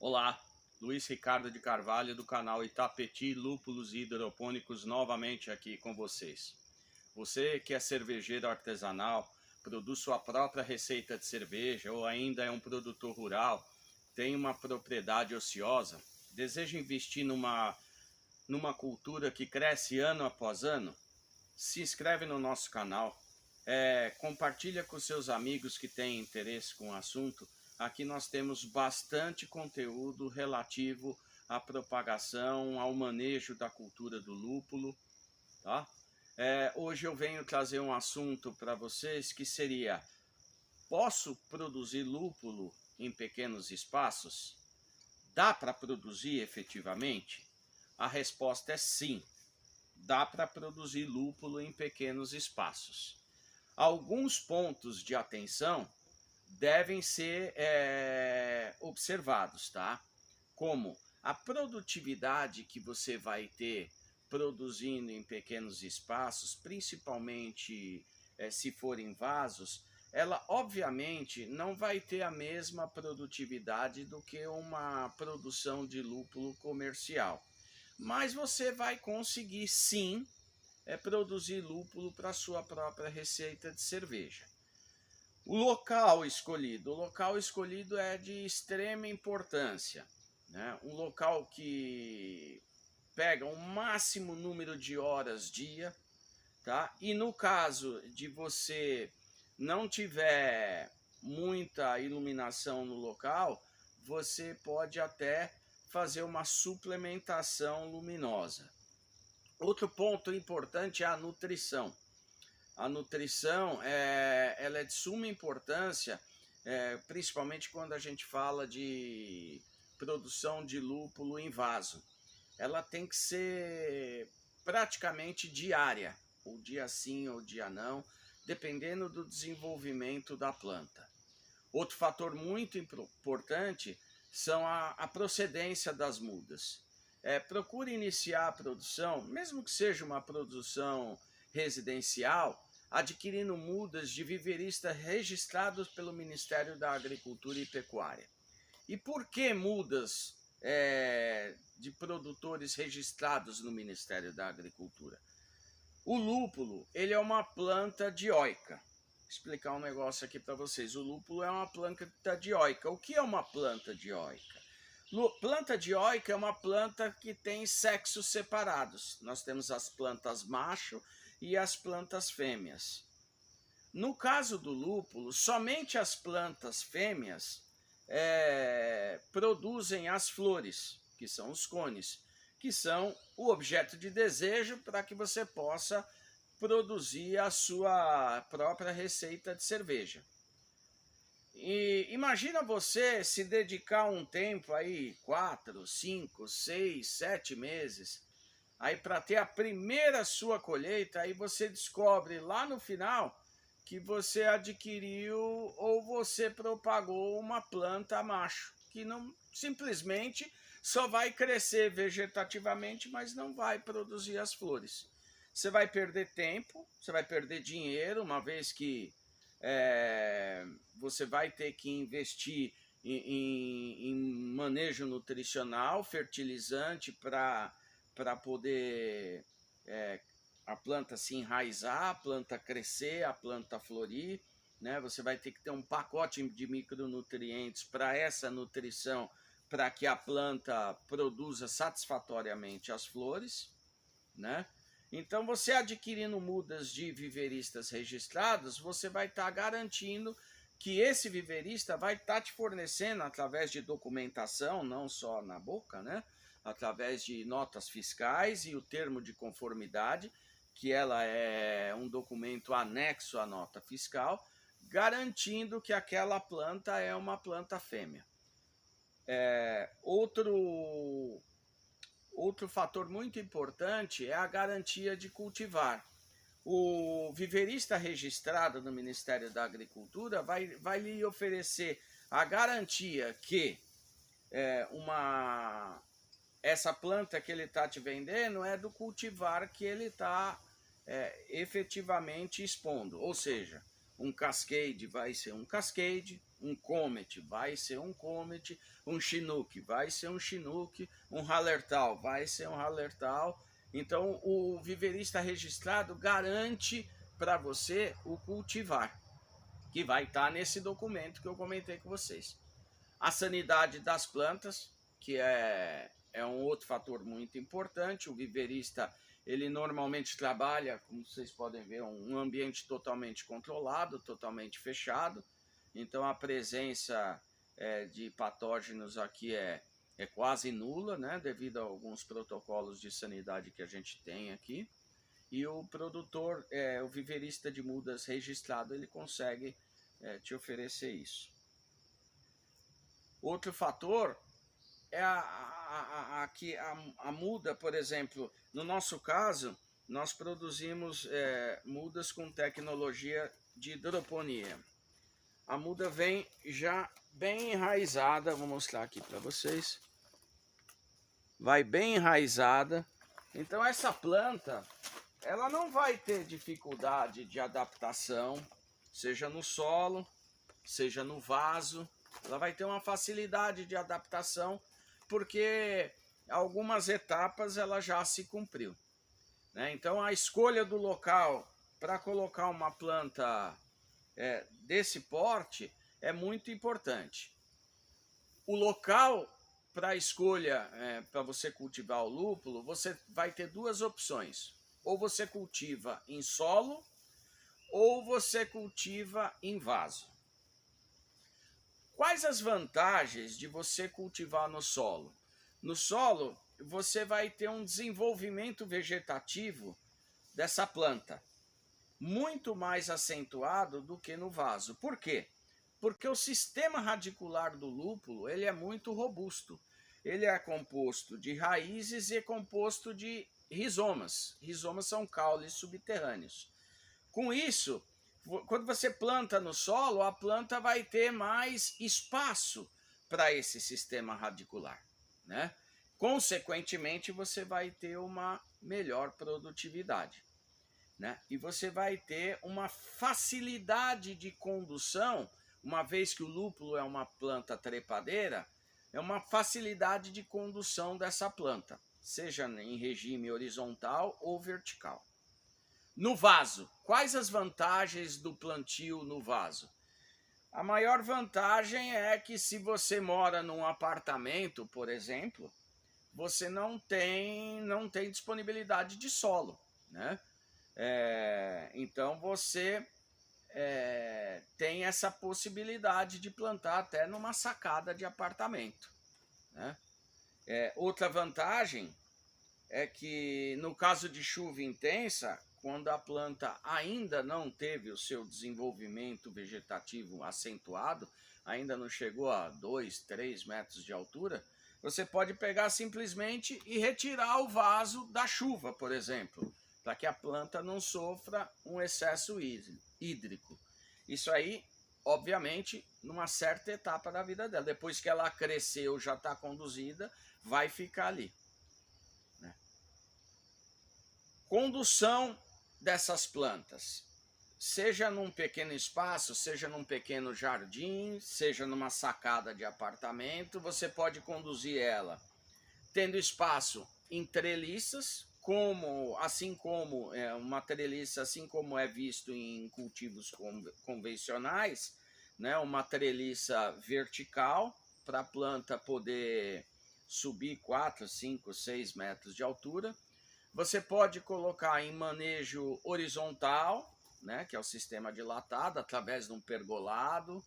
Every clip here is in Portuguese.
Olá, Luiz Ricardo de Carvalho do canal Itapetí Lúpulos Hidropônicos novamente aqui com vocês. Você que é cervejeiro artesanal, produz sua própria receita de cerveja ou ainda é um produtor rural, tem uma propriedade ociosa, deseja investir numa cultura que cresce ano após ano? Se inscreve no nosso canal, compartilha com seus amigos que têm interesse com o assunto. Aqui nós temos bastante conteúdo relativo à propagação, ao manejo da cultura do lúpulo, tá? Hoje eu venho trazer um assunto para vocês que seria: posso produzir lúpulo em pequenos espaços? Dá para produzir efetivamente? A resposta é sim. Dá para produzir lúpulo em pequenos espaços. Alguns pontos de atenção devem ser observados, tá? Como a produtividade que você vai ter produzindo em pequenos espaços, principalmente se forem vasos, ela obviamente não vai ter a mesma produtividade do que uma produção de lúpulo comercial. Mas você vai conseguir sim produzir lúpulo para sua própria receita de cerveja. O local escolhido é de extrema importância, né? Um local que pega o máximo número de horas dia, tá? E no caso de você não tiver muita iluminação no local, você pode até fazer uma suplementação luminosa. Outro ponto importante é a nutrição. A nutrição ela é de suma importância, principalmente quando a gente fala de produção de lúpulo em vaso. Ela tem que ser praticamente diária, ou dia sim ou dia não, dependendo do desenvolvimento da planta. Outro fator muito importante são a procedência das mudas. Procure iniciar a produção, mesmo que seja uma produção residencial, adquirindo mudas de viveristas registrados pelo Ministério da Agricultura e Pecuária. E por que mudas de produtores registrados no Ministério da Agricultura? O lúpulo, ele é uma planta dioica. Vou explicar um negócio aqui para vocês. O lúpulo é uma planta dioica. O que é uma planta dioica? Planta dioica é uma planta que tem sexos separados. Nós temos as plantas macho e as plantas fêmeas. No caso do lúpulo, somente as plantas fêmeas produzem as flores, que são os cones, que são o objeto de desejo para que você possa produzir a sua própria receita de cerveja. E imagina você se dedicar um tempo aí, 4, 5, 6, 7 meses, aí para ter a primeira sua colheita, aí você descobre lá no final que você adquiriu ou você propagou uma planta macho, que não simplesmente só vai crescer vegetativamente, mas não vai produzir as flores. Você vai perder tempo, você vai perder dinheiro, uma vez que você vai ter que investir em manejo nutricional, fertilizante para poder a planta se enraizar, a planta crescer, a planta florir, né? Você vai ter que ter um pacote de micronutrientes para essa nutrição, para que a planta produza satisfatoriamente as flores, né? Então, você adquirindo mudas de viveristas registrados, você vai estar garantindo que esse viverista vai estar te fornecendo, através de documentação, não só na boca, né? Através de notas fiscais e o termo de conformidade, que ela é um documento anexo à nota fiscal, garantindo que aquela planta é uma planta fêmea. Outro fator muito importante é a garantia de cultivar. O viverista registrado no Ministério da Agricultura vai lhe oferecer a garantia que essa planta que ele está te vendendo é do cultivar que ele está efetivamente expondo. Ou seja, um Cascade vai ser um Cascade, um Comet vai ser um Comet, um Chinook vai ser um Chinook, um Hallertau vai ser um Hallertau. Então, o viverista registrado garante para você o cultivar, que vai estar nesse documento que eu comentei com vocês. A sanidade das plantas, que é um outro fator muito importante. O viverista, ele normalmente trabalha, como vocês podem ver, um ambiente totalmente controlado, totalmente fechado. Então, a presença de patógenos aqui é quase nula, né, devido a alguns protocolos de sanidade que a gente tem aqui. E o produtor, o viverista de mudas registrado, ele consegue te oferecer isso. Outro fator é a muda, por exemplo, no nosso caso, nós produzimos mudas com tecnologia de hidroponia. A muda vem já bem enraizada, vou mostrar aqui para vocês. Vai bem enraizada. Então essa planta, ela não vai ter dificuldade de adaptação, seja no solo, seja no vaso. Ela vai ter uma facilidade de adaptação, porque algumas etapas ela já se cumpriu, né? Então a escolha do local para colocar uma planta desse porte é muito importante. O local para a escolha, para você cultivar o lúpulo, você vai ter duas opções. Ou você cultiva em solo, ou você cultiva em vaso. Quais as vantagens de você cultivar no solo? No solo, você vai ter um desenvolvimento vegetativo dessa planta muito mais acentuado do que no vaso. Por quê? Porque o sistema radicular do lúpulo, ele é muito robusto. Ele é composto de raízes e é composto de rizomas. Rizomas são caules subterrâneos. Com isso, quando você planta no solo, a planta vai ter mais espaço para esse sistema radicular, né? Consequentemente, você vai ter uma melhor produtividade, né? E você vai ter uma facilidade de condução, uma vez que o lúpulo é uma planta trepadeira, é uma facilidade de condução dessa planta, seja em regime horizontal ou vertical. No vaso, quais as vantagens do plantio no vaso? A maior vantagem é que se você mora num apartamento, por exemplo, você não tem disponibilidade de solo, né? Então você tem essa possibilidade de plantar até numa sacada de apartamento, né? Outra vantagem é que no caso de chuva intensa, quando a planta ainda não teve o seu desenvolvimento vegetativo acentuado, ainda não chegou a 2, 3 metros de altura, você pode pegar simplesmente e retirar o vaso da chuva, por exemplo, para que a planta não sofra um excesso hídrico. Isso aí, obviamente, numa certa etapa da vida dela. Depois que ela cresceu, já está conduzida, vai ficar ali. Condução dessas plantas, seja num pequeno espaço, seja num pequeno jardim, seja numa sacada de apartamento, você pode conduzir ela tendo espaço em treliças, assim como uma treliça, assim como é visto em cultivos convencionais, né, uma treliça vertical para a planta poder subir 4, 5, 6 metros de altura. Você pode colocar em manejo horizontal, né, que é o sistema dilatado, através de um pergolado.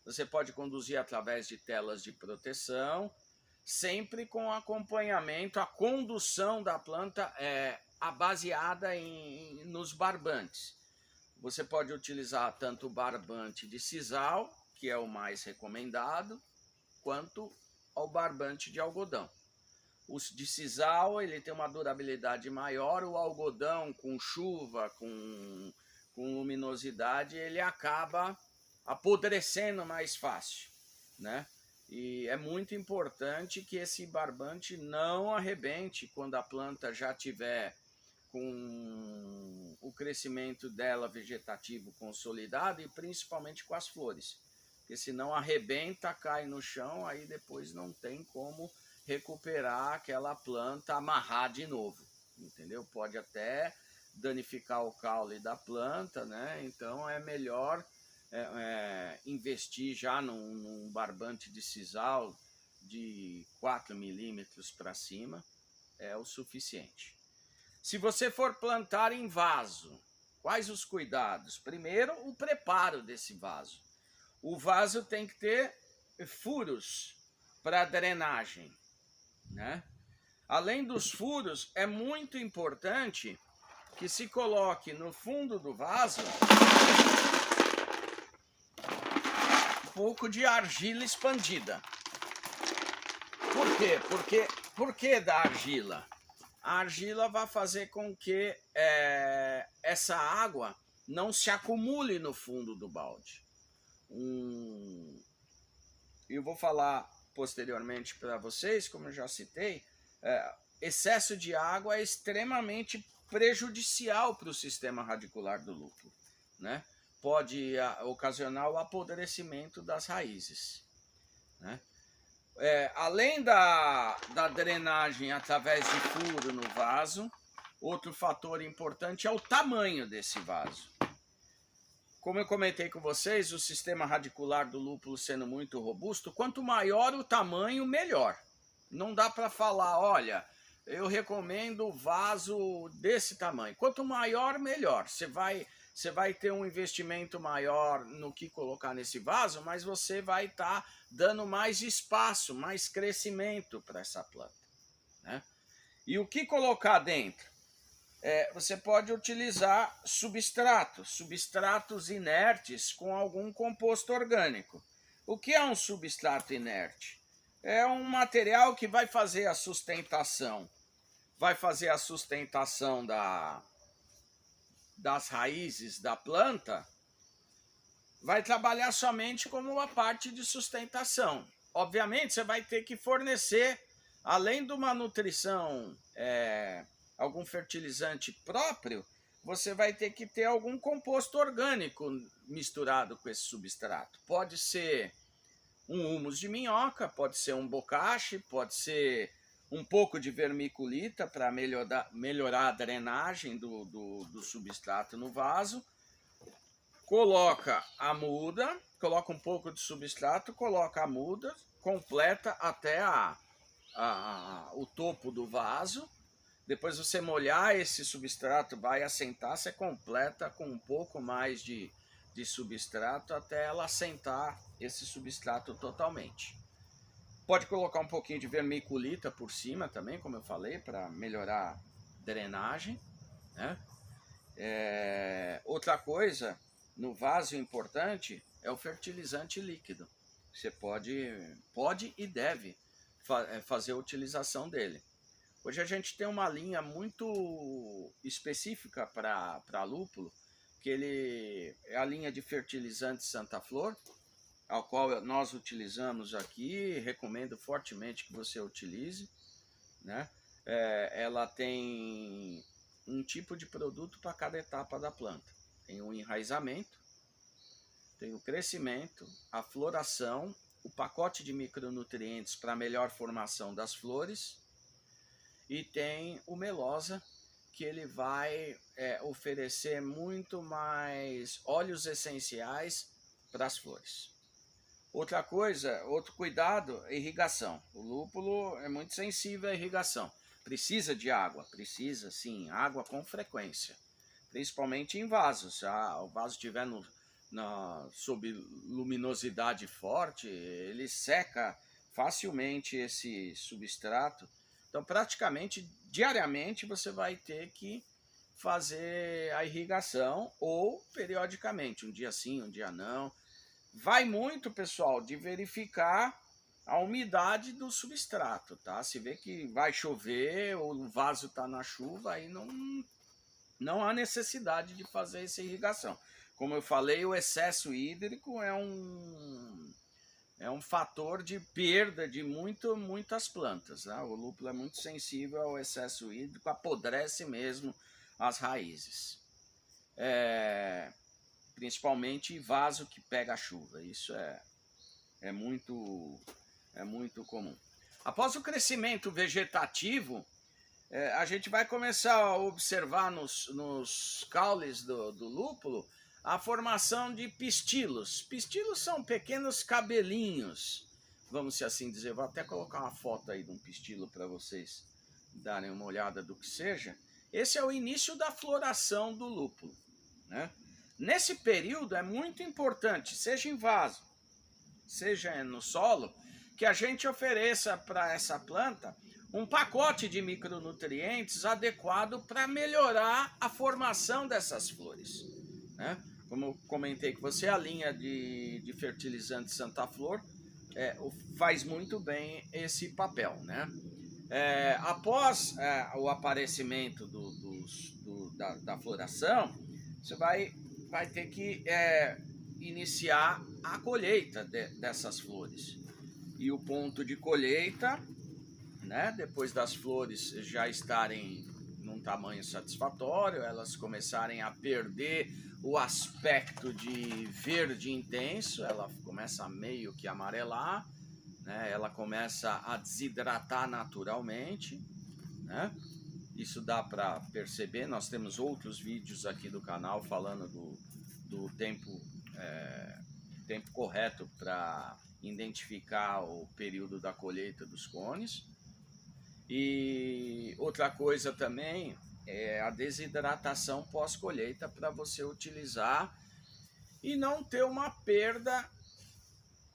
Você pode conduzir através de telas de proteção, sempre com acompanhamento. A condução da planta é baseada nos barbantes. Você pode utilizar tanto o barbante de sisal, que é o mais recomendado, quanto ao barbante de algodão. O de sisal, ele tem uma durabilidade maior, o algodão com chuva, com luminosidade, ele acaba apodrecendo mais fácil, né? E é muito importante que esse barbante não arrebente quando a planta já tiver com o crescimento dela vegetativo consolidado e principalmente com as flores. Porque senão arrebenta, cai no chão, aí depois não tem como recuperar aquela planta, amarrar de novo, entendeu? Pode até danificar o caule da planta, né? Então é melhor investir já num barbante de sisal de 4 milímetros para cima, é o suficiente. Se você for plantar em vaso, quais os cuidados? Primeiro, o preparo desse vaso. O vaso tem que ter furos para drenagem, né? Além dos furos, é muito importante que se coloque no fundo do vaso um pouco de argila expandida. Por quê? Por que da argila? A argila vai fazer com que essa água não se acumule no fundo do balde. Eu vou falar posteriormente para vocês, como eu já citei, excesso de água é extremamente prejudicial para o sistema radicular do lúpulo, né? Pode ocasionar o apodrecimento das raízes, né? Além da drenagem através de furo no vaso, outro fator importante é o tamanho desse vaso. Como eu comentei com vocês, o sistema radicular do lúpulo sendo muito robusto, quanto maior o tamanho, melhor. Não dá para falar, olha, eu recomendo vaso desse tamanho. Quanto maior, melhor. Você vai ter um investimento maior no que colocar nesse vaso, mas você vai estar dando mais espaço, mais crescimento para essa planta, né? E o que colocar dentro? Você pode utilizar substratos inertes com algum composto orgânico. O que é um substrato inerte? É um material que vai fazer a sustentação. Vai fazer a sustentação das raízes da planta, vai trabalhar somente como uma parte de sustentação. Obviamente, você vai ter que fornecer, além de uma nutrição, algum fertilizante próprio, você vai ter que ter algum composto orgânico misturado com esse substrato. Pode ser um humus de minhoca, pode ser um bocache, pode ser um pouco de vermiculita para melhorar a drenagem do substrato no vaso. Coloca a muda, coloca um pouco de substrato, coloca a muda, completa até o topo do vaso. Depois você molhar esse substrato, vai assentar, você completa com um pouco mais de substrato até ela assentar esse substrato totalmente. Pode colocar um pouquinho de vermiculita por cima também, como eu falei, para melhorar a drenagem, né? Outra coisa, no vaso importante, é o fertilizante líquido. Você pode e deve fazer a utilização dele. Hoje a gente tem uma linha muito específica para lúpulo, que é a linha de fertilizante Santa Flor, ao qual nós utilizamos aqui, recomendo fortemente que você utilize, né? Ela tem um tipo de produto para cada etapa da planta. Tem o enraizamento, tem o crescimento, a floração, o pacote de micronutrientes para melhor formação das flores e tem o melosa, que ele vai oferecer muito mais óleos essenciais para as flores. Outra coisa, outro cuidado, irrigação. O lúpulo é muito sensível à irrigação. Precisa de água? Precisa, sim, água com frequência. Principalmente em vasos. Se o vaso estiver sob luminosidade forte, ele seca facilmente esse substrato. Então, praticamente, diariamente, você vai ter que fazer a irrigação ou periodicamente, um dia sim, um dia não. Vai muito, pessoal, de verificar a umidade do substrato, tá? Se vê que vai chover ou o vaso está na chuva, aí não há necessidade de fazer essa irrigação. Como eu falei, o excesso hídrico é um fator de perda de muitas plantas, tá? O lúpulo é muito sensível ao excesso hídrico, apodrece mesmo as raízes. Principalmente vaso que pega chuva, isso é muito comum. Após o crescimento vegetativo, a gente vai começar a observar nos caules do lúpulo a formação de pistilos. Pistilos são pequenos cabelinhos, vamos assim dizer. Vou até colocar uma foto aí de um pistilo para vocês darem uma olhada do que seja. Esse é o início da floração do lúpulo, né? Nesse período é muito importante, seja em vaso, seja no solo, que a gente ofereça para essa planta um pacote de micronutrientes adequado para melhorar a formação dessas flores, né? Como eu comentei com você, a linha de fertilizante Santa Flor faz muito bem esse papel, né? Após o aparecimento da floração, você vai ter que iniciar a colheita dessas flores. E o ponto de colheita, né, depois das flores já estarem num tamanho satisfatório, elas começarem a perder o aspecto de verde intenso, ela começa a meio que amarelar, né, ela começa a desidratar naturalmente, né? Isso dá para perceber. Nós temos outros vídeos aqui do canal falando do tempo correto para identificar o período da colheita dos cones. E outra coisa também é a desidratação pós-colheita, para você utilizar e não ter uma perda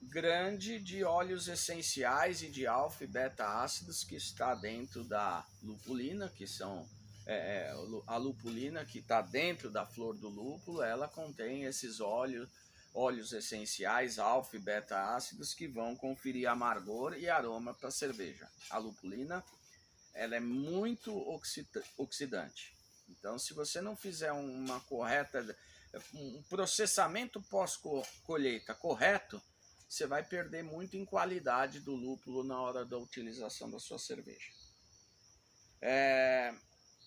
grande de óleos essenciais e de alfa e beta ácidos que está dentro da lupulina, que são a lupulina que está dentro da flor do lúpulo. Ela contém esses óleos essenciais, alfa e beta ácidos, que vão conferir amargor e aroma para a cerveja. A lupulina, ela é muito oxidante. Então, se você não fizer um processamento pós-colheita correto, você vai perder muito em qualidade do lúpulo na hora da utilização da sua cerveja.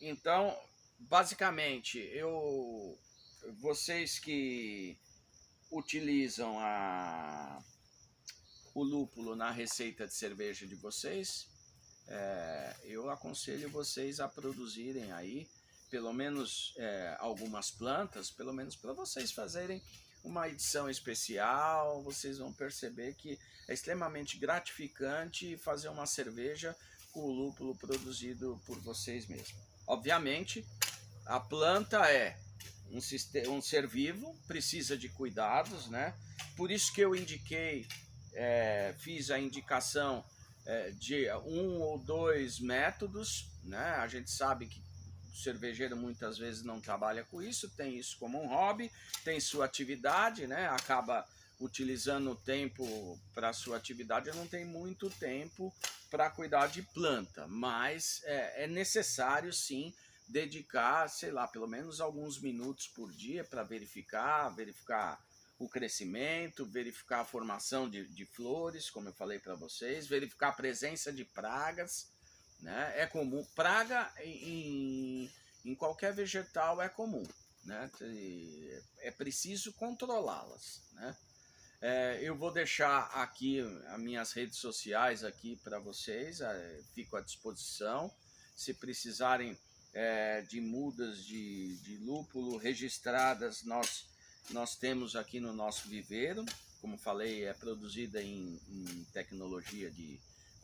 Então, basicamente, vocês que utilizam o lúpulo na receita de cerveja de vocês, eu aconselho vocês a produzirem aí pelo menos algumas plantas, pelo menos para vocês fazerem uma edição especial. Vocês vão perceber que é extremamente gratificante fazer uma cerveja com o lúpulo produzido por vocês mesmos. Obviamente, a planta é um ser vivo, precisa de cuidados, né? Por isso que eu fiz a indicação de 1 ou 2 métodos, né? A gente sabe que o cervejeiro muitas vezes não trabalha com isso, tem isso como um hobby, tem sua atividade, né? Acaba utilizando o tempo para sua atividade, não tem muito tempo para cuidar de planta, mas é necessário sim dedicar, sei lá, pelo menos alguns minutos por dia para verificar o crescimento, verificar a formação de flores, como eu falei para vocês, verificar a presença de pragas, né? É comum, praga em qualquer vegetal é comum, né? É preciso controlá-las, né? Eu vou deixar aqui as minhas redes sociais aqui para vocês, fico à disposição. Se precisarem de mudas de lúpulo registradas, nós temos aqui no nosso viveiro. Como falei, é produzida em tecnologia de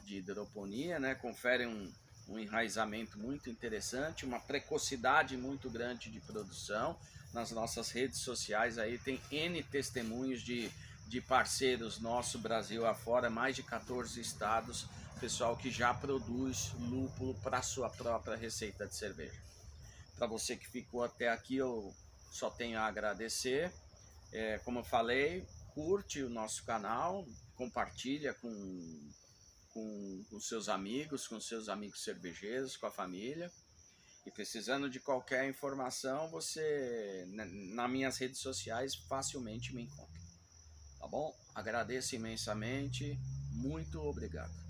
hidroponia, né? Confere um enraizamento muito interessante, uma precocidade muito grande de produção. Nas nossas redes sociais aí tem N testemunhos de parceiros nosso Brasil afora, mais de 14 estados, pessoal que já produz lúpulo para sua própria receita de cerveja. Para você que ficou até aqui, eu só tenho a agradecer. Como eu falei, curte o nosso canal, compartilha com seus amigos cervejeiros, com a família. E precisando de qualquer informação, você, nas minhas redes sociais, facilmente me encontra. Tá bom? Agradeço imensamente. Muito obrigado.